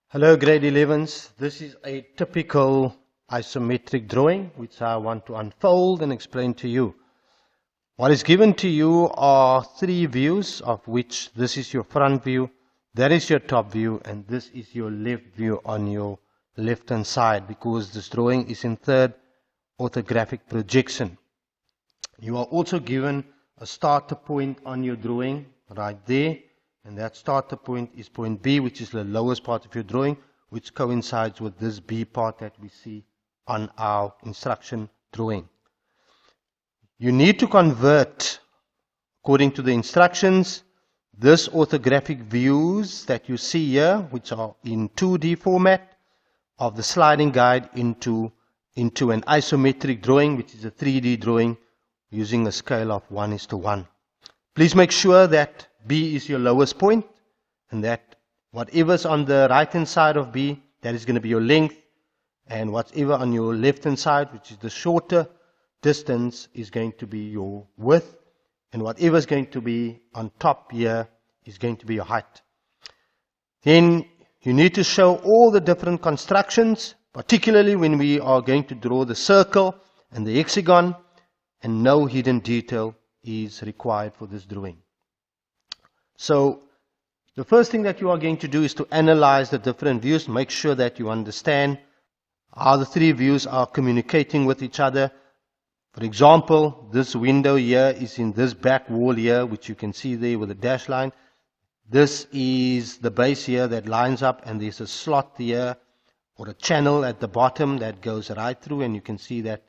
Hello grade 11s, this is a typical isometric drawing which I want to unfold and explain to you. What is given to you are three views, of which this is your front view, that is your top view, and this is your left view on your left hand side, because this drawing is in third orthographic projection. You are also given a starter point on your drawing right there. And that starter point is point B, which is the lowest part of your drawing, which coincides with this B part that we see on our instruction drawing. You need to convert, according to the instructions, this orthographic views that you see here, which are in 2D format, of the sliding guide into an isometric drawing, which is a 3D drawing using a scale of 1:1. Please make sure that B is your lowest point, and that whatever's on the right hand side of B, that is going to be your length, and whatever on your left hand side, which is the shorter distance, is going to be your width, and whatever is going to be on top here is going to be your height. Then you need to show all the different constructions, particularly when we are going to draw the circle and the hexagon, and no hidden detail is required for this drawing. So the first thing that you are going to do is to analyze the different views. Make sure that you understand how the three views are communicating with each other. For example, this window here is in this back wall here, which you can see there with a dash line. This is the base here that lines up, and there's a slot here or a channel at the bottom that goes right through, and you can see that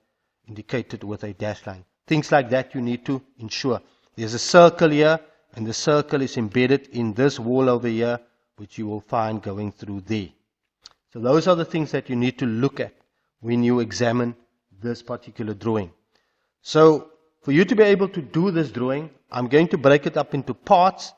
indicated with a dash line. Things like that you need to ensure. There's a circle here, and the circle is embedded in this wall over here, which you will find going through there. So those are the things that you need to look at when you examine this particular drawing. So for you to be able to do this drawing, I'm going to break it up into parts,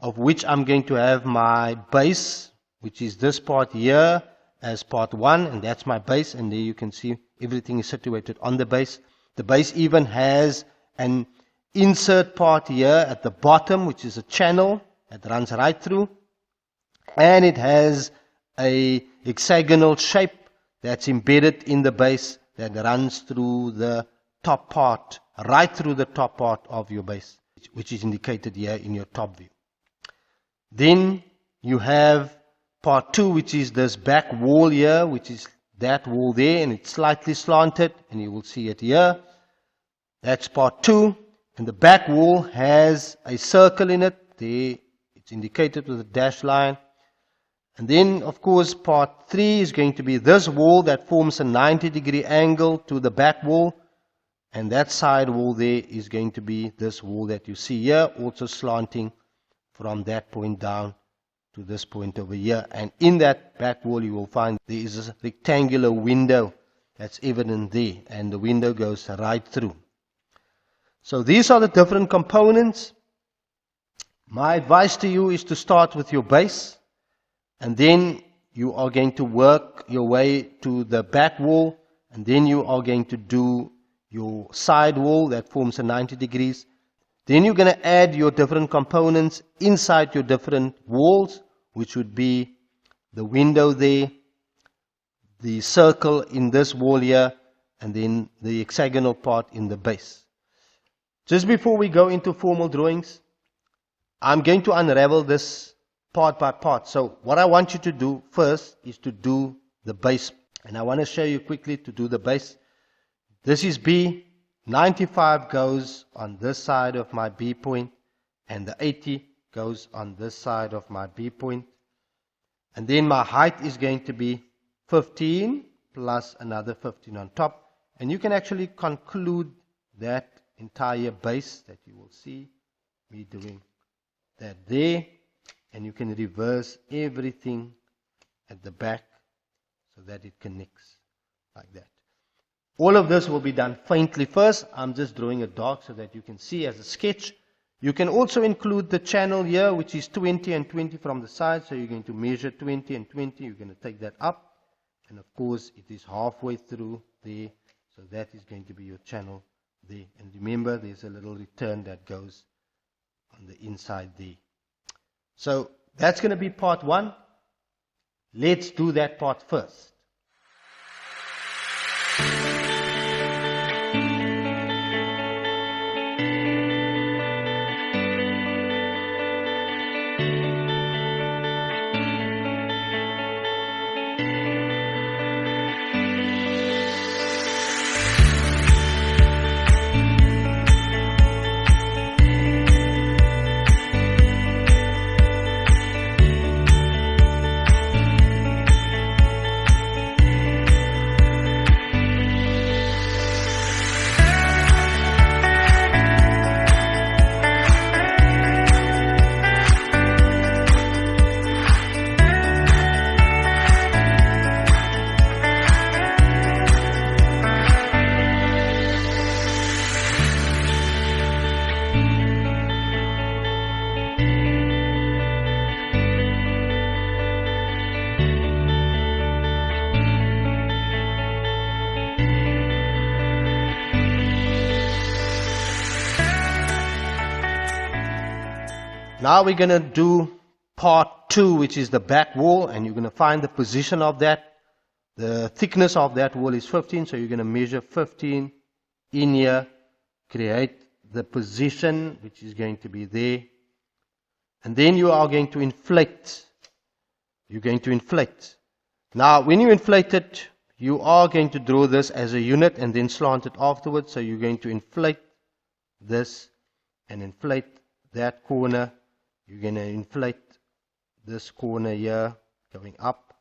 of which I'm going to have my base, which is this part here, as part 1, and that's my base, and there you can see everything is situated on the base. The base even has an insert part here at the bottom, which is a channel that runs right through, and it has a hexagonal shape that's embedded in the base that runs through the top part, right through the top part of your base, which is indicated here in your top view. Then you have part 2, which is this back wall here, which is that wall there, and it's slightly slanted, and you will see it here. That's part 2. And the back wall has a circle in it. There, it's indicated with a dash line. And then, of course, part 3 is going to be this wall that forms a 90-degree angle to the back wall. And that side wall there is going to be this wall that you see here, also slanting from that point down to this point over here. And in that back wall you will find there is a rectangular window that's evident there. And the window goes right through. So these are the different components. My advice to you is to start with your base, and then you are going to work your way to the back wall, and then you are going to do your side wall that forms a 90 degrees. Then you're going to add your different components inside your different walls, which would be the window there, the circle in this wall here, and then the hexagonal part in the base. Just before we go into formal drawings, I'm going to unravel this part by part. So what I want you to do first is to do the base. And I want to show you quickly to do the base. This is B. 95 goes on this side of my B point, and the 80 goes on this side of my B point. And then my height is going to be 15 plus another 15 on top. And you can actually conclude that entire base that you will see me doing that there, and you can reverse everything at the back so that it connects like that. All of this will be done faintly first. I'm just drawing it dark so that you can see as a sketch. You can also include the channel here, which is 20 and 20 from the side. So you're going to measure 20 and 20. You're going to take that up, and of course it is halfway through there, so that is going to be your channel there. And remember, there's a little return that goes on the inside there. So that's going to be part 1. Let's do that part first. Now we're going to do part 2, which is the back wall, and you're going to find the position of that. The thickness of that wall is 15, so you're going to measure 15 in here, create the position, which is going to be there. And then you are going to inflate. You're going to inflate. Now, when you inflate it, you are going to draw this as a unit and then slant it afterwards. So you're going to inflate this and inflate that corner. You're going to inflate this corner here, going up.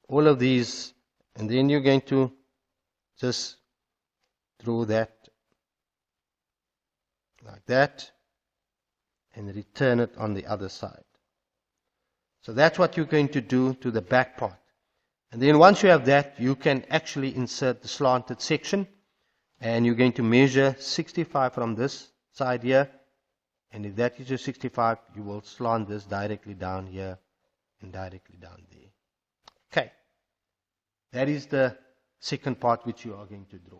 All of these, and then you're going to just draw that like that and return it on the other side. So that's what you're going to do to the back part. And then once you have that, you can actually insert the slanted section, and you're going to measure 65 from this side here. And if that is your 65, you will slant this directly down here and directly down there. Okay. That is the second part which you are going to draw.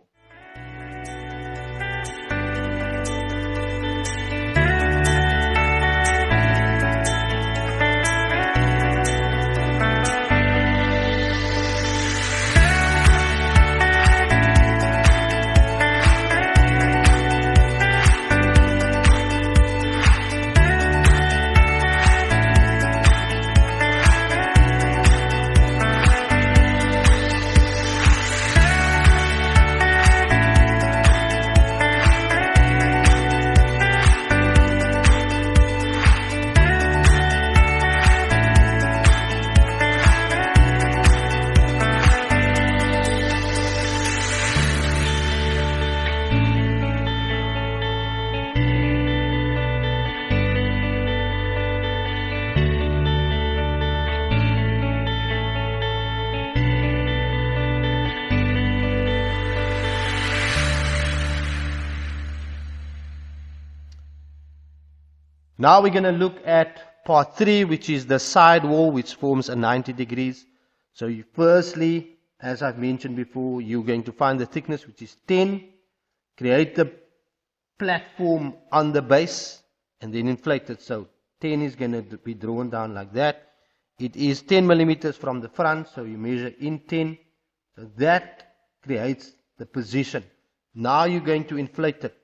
Now we're going to look at part 3, which is the side wall, which forms a 90 degrees. So you firstly, as I've mentioned before, you're going to find the thickness, which is 10. Create the platform on the base and then inflate it. So 10 is going to be drawn down like that. It is 10 millimeters from the front, so you measure in 10. So that creates the position. Now you're going to inflate it.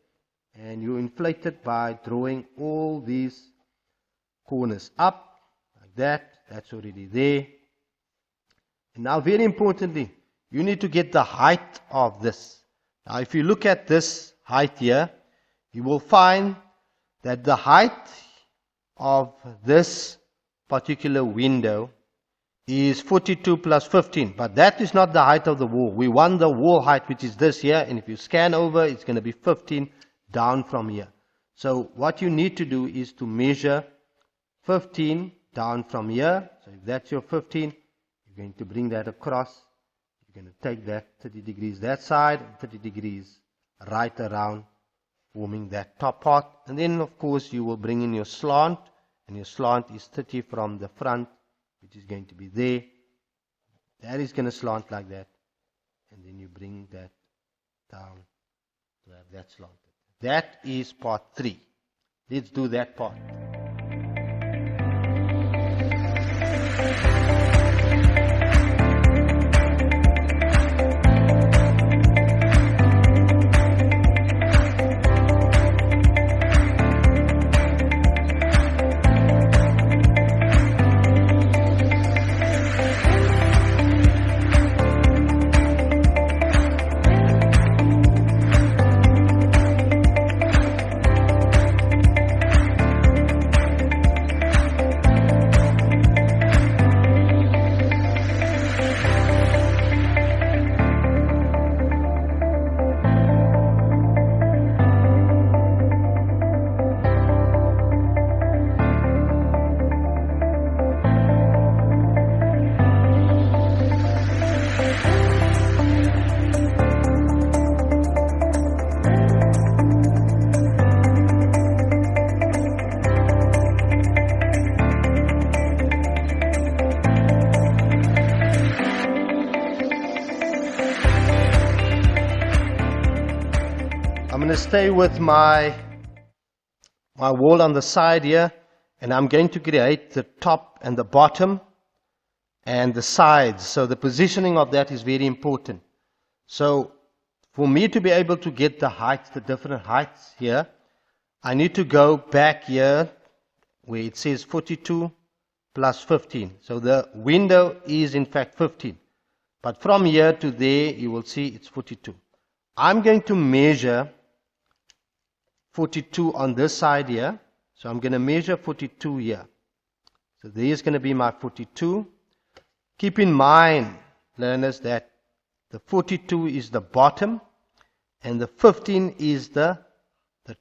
And you inflate it by drawing all these corners up, like that. That's already there. And now very importantly, you need to get the height of this. Now if you look at this height here, you will find that the height of this particular window is 42 plus 15. But that is not the height of the wall. We want the wall height, which is this here. And if you scan over, it's going to be 15 down from here. So what you need to do is to measure 15 down from here. So if that's your 15, you're going to bring that across. You're going to take that 30 degrees that side, and 30 degrees right around, forming that top part. And then of course you will bring in your slant, and your slant is 30 from the front, which is going to be there. That is going to slant like that. And then you bring that down to have that slanted. That is part 3. Let's do that part. to stay with my wall on the side here, and I'm going to create the top and the bottom and the sides. So the positioning of that is very important. So for me to be able to get the heights, the different heights here, I need to go back here where it says 42 plus 15. So the window is in fact 15. But from here to there, you will see it's 42. I'm going to measure 42 on this side here. So I'm going to measure 42 here. So there is going to be my 42. Keep in mind, learners, that the 42 is the bottom and the 15 is the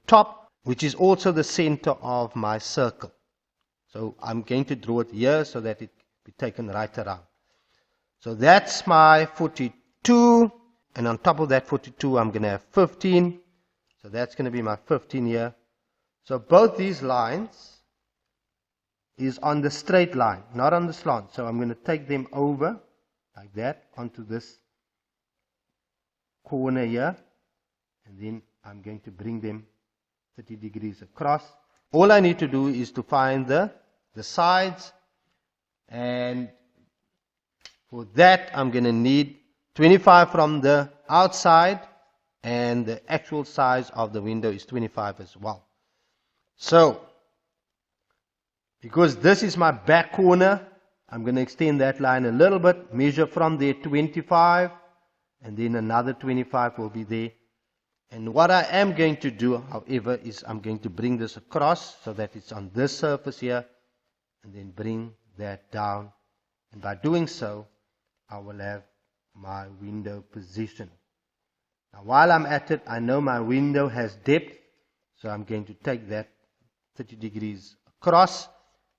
top, which is also the center of my circle. So I'm going to draw it here so that it be taken right around. So that's my 42, and on top of that 42 I'm going to have 15. So that's going to be my 15 here. So both these lines is on the straight line, not on the slant. So I'm going to take them over like that onto this corner here, and then I'm going to bring them 30 degrees across. All I need to do is to find the sides, and for that I'm going to need 25 from the outside, and the actual size of the window is 25 as well. So because this is my back corner, I'm going to extend that line a little bit, measure from there 25, and then another 25 will be there. And what I am going to do, however, is I'm going to bring this across so that it's on this surface here, and then bring that down. And by doing so, I will have my window position. Now while I'm at it, I know my window has depth, so I'm going to take that 30 degrees across.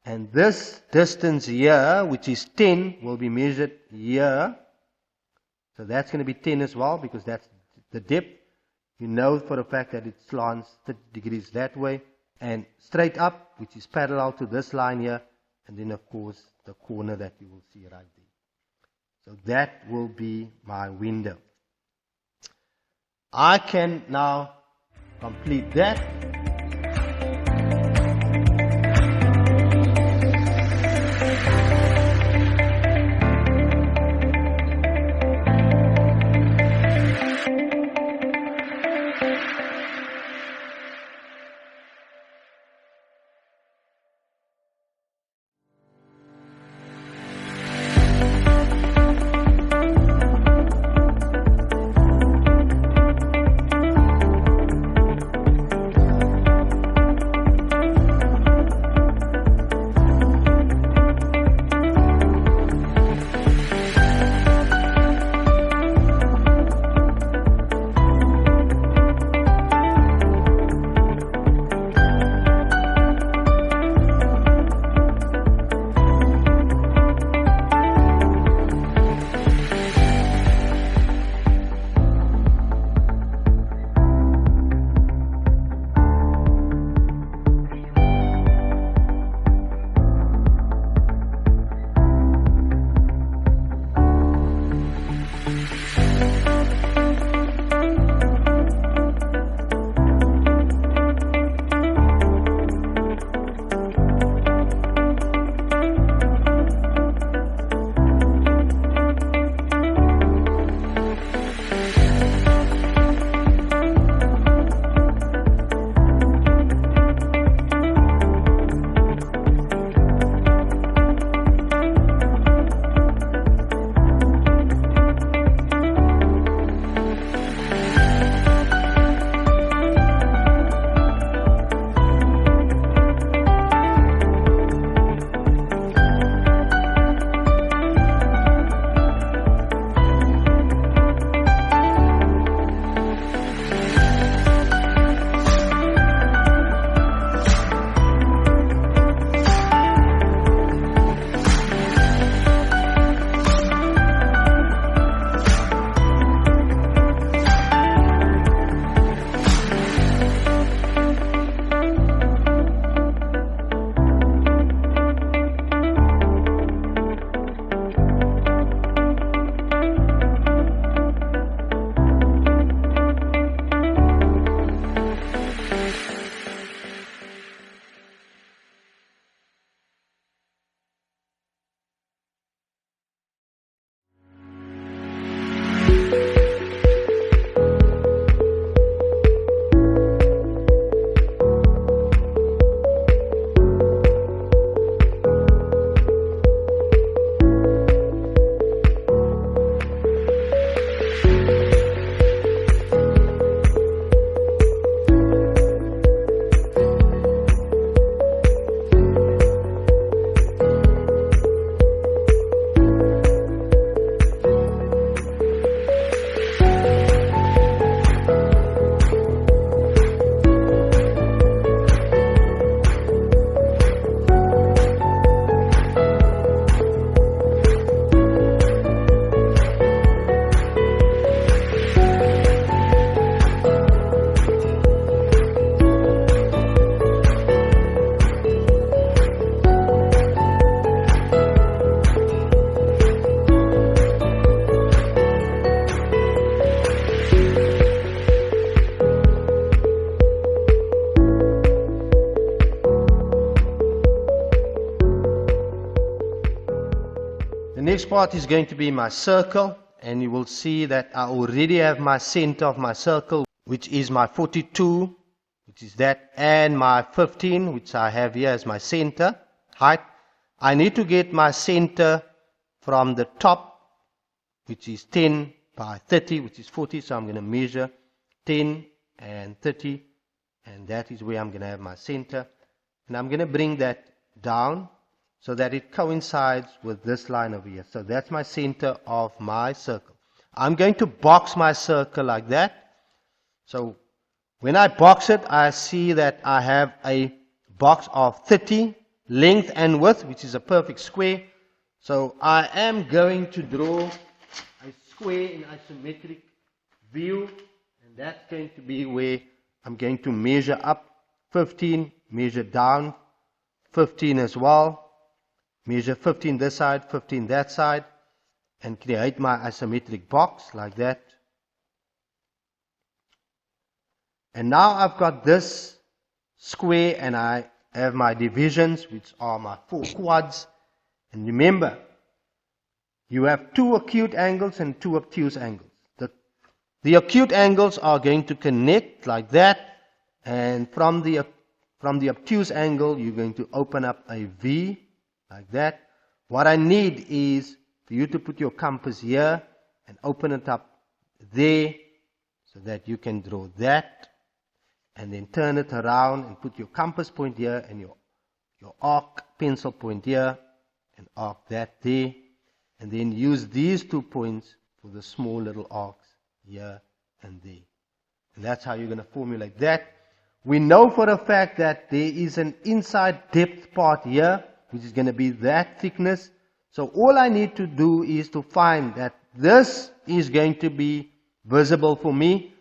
And this distance here, which is 10, will be measured here. So that's going to be 10 as well, because that's the depth. You know for a fact that it slants 30 degrees that way, and straight up, which is parallel to this line here, and then of course the corner that you will see right there. So that will be my window. I can now complete that. next part is going to be my circle, and you will see that I already have my center of my circle, which is my 42, which is that, and my 15, which I have here as my center height. I need to get my center from the top, which is 10 by 30, which is 40, so I'm going to measure 10 and 30, and that is where I'm going to have my center. And I'm going to bring that down so that it coincides with this line over here. So that's my center of my circle. I'm going to box my circle like that. So when I box it, I see that I have a box of 30 length and width, which is a perfect square. So I am going to draw a square in isometric view, and that's going to be where I'm going to measure up 15, measure down 15 as well, measure 15 this side, 15 that side, and create my isometric box like that. And now I've got this square, and I have my divisions, which are my 4 quads. And remember, you have 2 acute angles and 2 obtuse angles. The acute angles are going to connect like that, and from the obtuse angle, you're going to open up a V like that. What I need is for you to put your compass here and open it up there so that you can draw that, and then turn it around and put your compass point here and your arc pencil point here and arc that there, and then use these 2 points for the small little arcs here and there. And that's how you're going to formulate that. We know for a fact that there is an inside depth part here, which is going to be that thickness. So all I need to do is to find that this is going to be visible for me.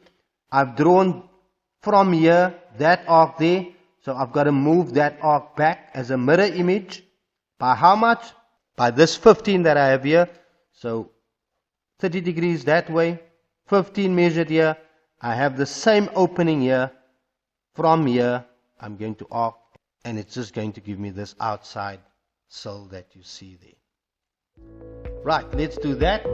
I've drawn from here that arc there, so I've got to move that arc back as a mirror image. By how much? By this 15 that I have here. So 30 degrees that way, 15 measured here. I have the same opening here. From here, I'm going to arc, and it's just going to give me this outside sill that you see there. Right, let's do that.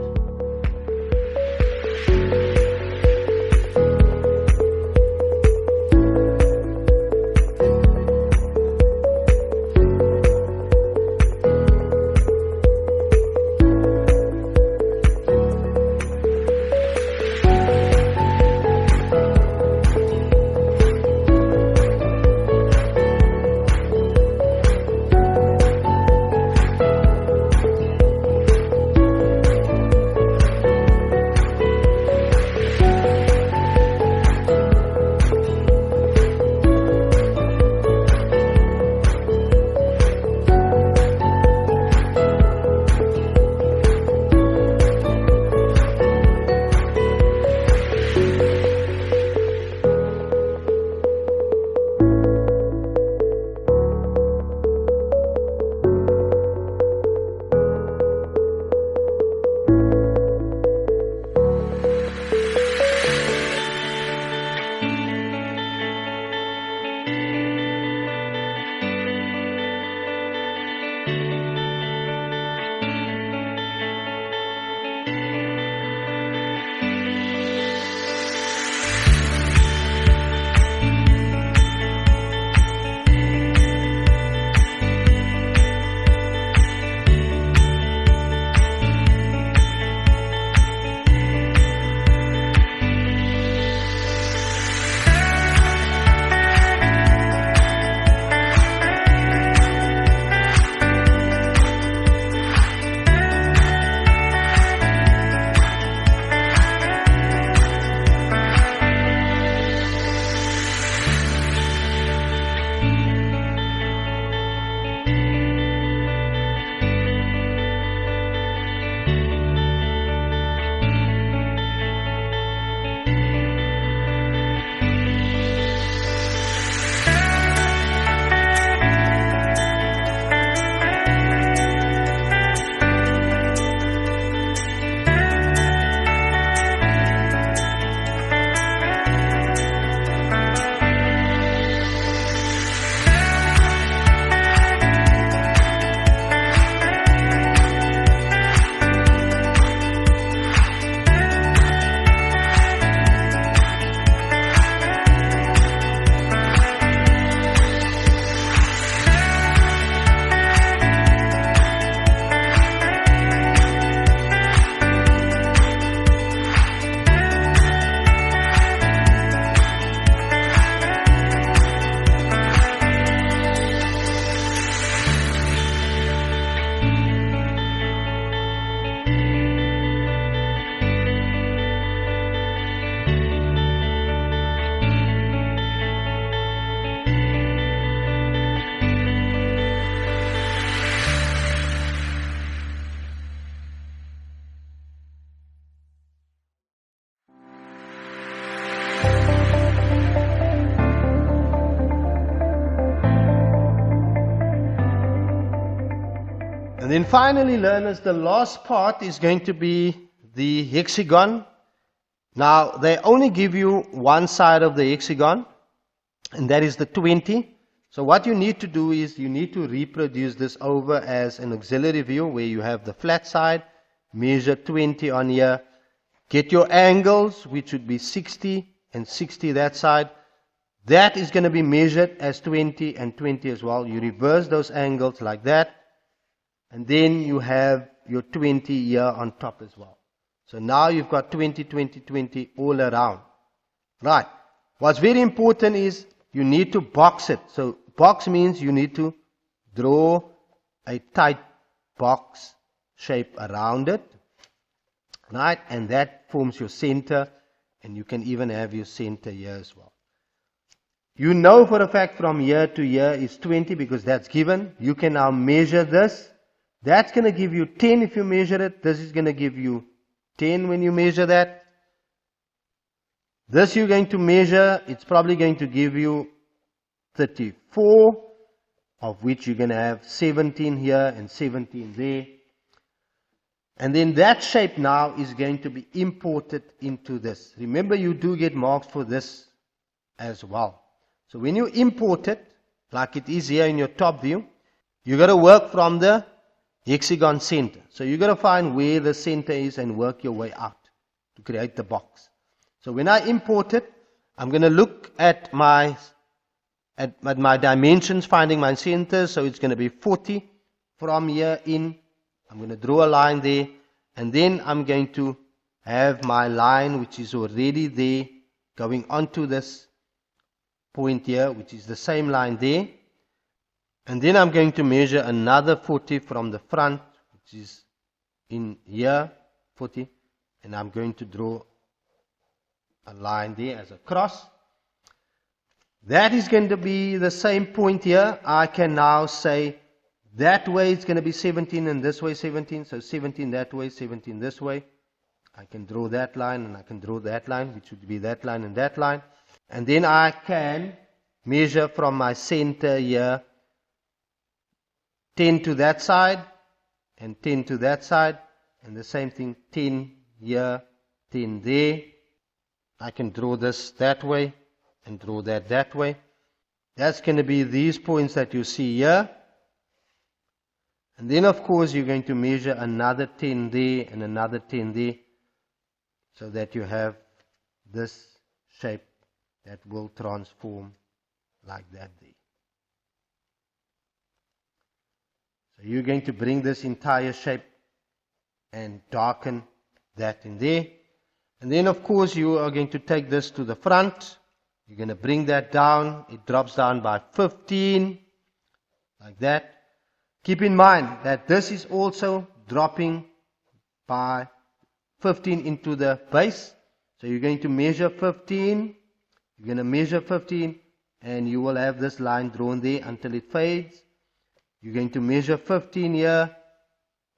then finally, learners, the last part is going to be the hexagon. Now, they only give you one side of the hexagon, and that is the 20. So what you need to do is you need to reproduce this over as an auxiliary view where you have the flat side, measure 20 on here, get your angles, which would be 60 and 60 that side. That is going to be measured as 20 and 20 as well. You reverse those angles like that, and then you have your 20 here on top as well. So now you've got 20, 20, 20 all around. Right. What's very important is you need to box it. So box means you need to draw a tight box shape around it. Right. And that forms your center. And you can even have your center here as well. You know for a fact from here to here is 20 because that's given. You can now measure this. That's going to give you 10 if you measure it. This is going to give you 10 when you measure that. This you're going to measure, it's probably going to give you 34, of which you're going to have 17 here and 17 there. And then that shape now is going to be imported into this. Remember, you do get marks for this as well. So when you import it, like it is here in your top view, you got to work from the hexagon center. So you've got to find where the center is and work your way out to create the box. So when I import it, I'm going to look at my dimensions, finding my center. So it's going to be 40 from here in. I'm going to draw a line there. And then I'm going to have my line, which is already there, going onto this point here, which is the same line there. And then I'm going to measure another 40 from the front, which is in here, 40. And I'm going to draw a line there as a cross. That is going to be the same point here. I can now say that way it's going to be 17 and this way 17. So 17 that way, 17 this way. I can draw that line and I can draw that line, which would be that line and that line. And then I can measure from my center here 10 to that side and 10 to that side, and the same thing, 10 here, 10 there. I can draw this that way and draw that way. That's going to be these points that you see here. And then of course you're going to measure another 10 there and another 10 there, so that you have this shape that will transform like that there. So you're going to bring this entire shape and darken that in there. And then of course you are going to take this to the front. You're going to bring that down. It drops down by 15, like that. Keep in mind that this is also dropping by 15 into the base. So you're going to measure 15. You're going to measure 15 and you will have this line drawn there until it fades. You're going to measure 15 here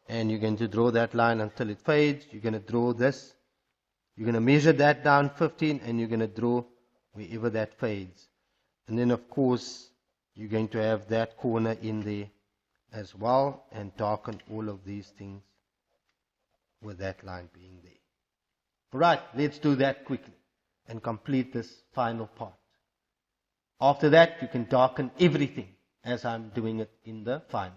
and you're going to draw that line until it fades. You're going to draw this. You're going to measure that down 15 and you're going to draw wherever that fades. And then of course you're going to have that corner in there as well and darken all of these things with that line being there. Alright, let's do that quickly and complete this final part. After that you can darken everything as I'm doing it in the final.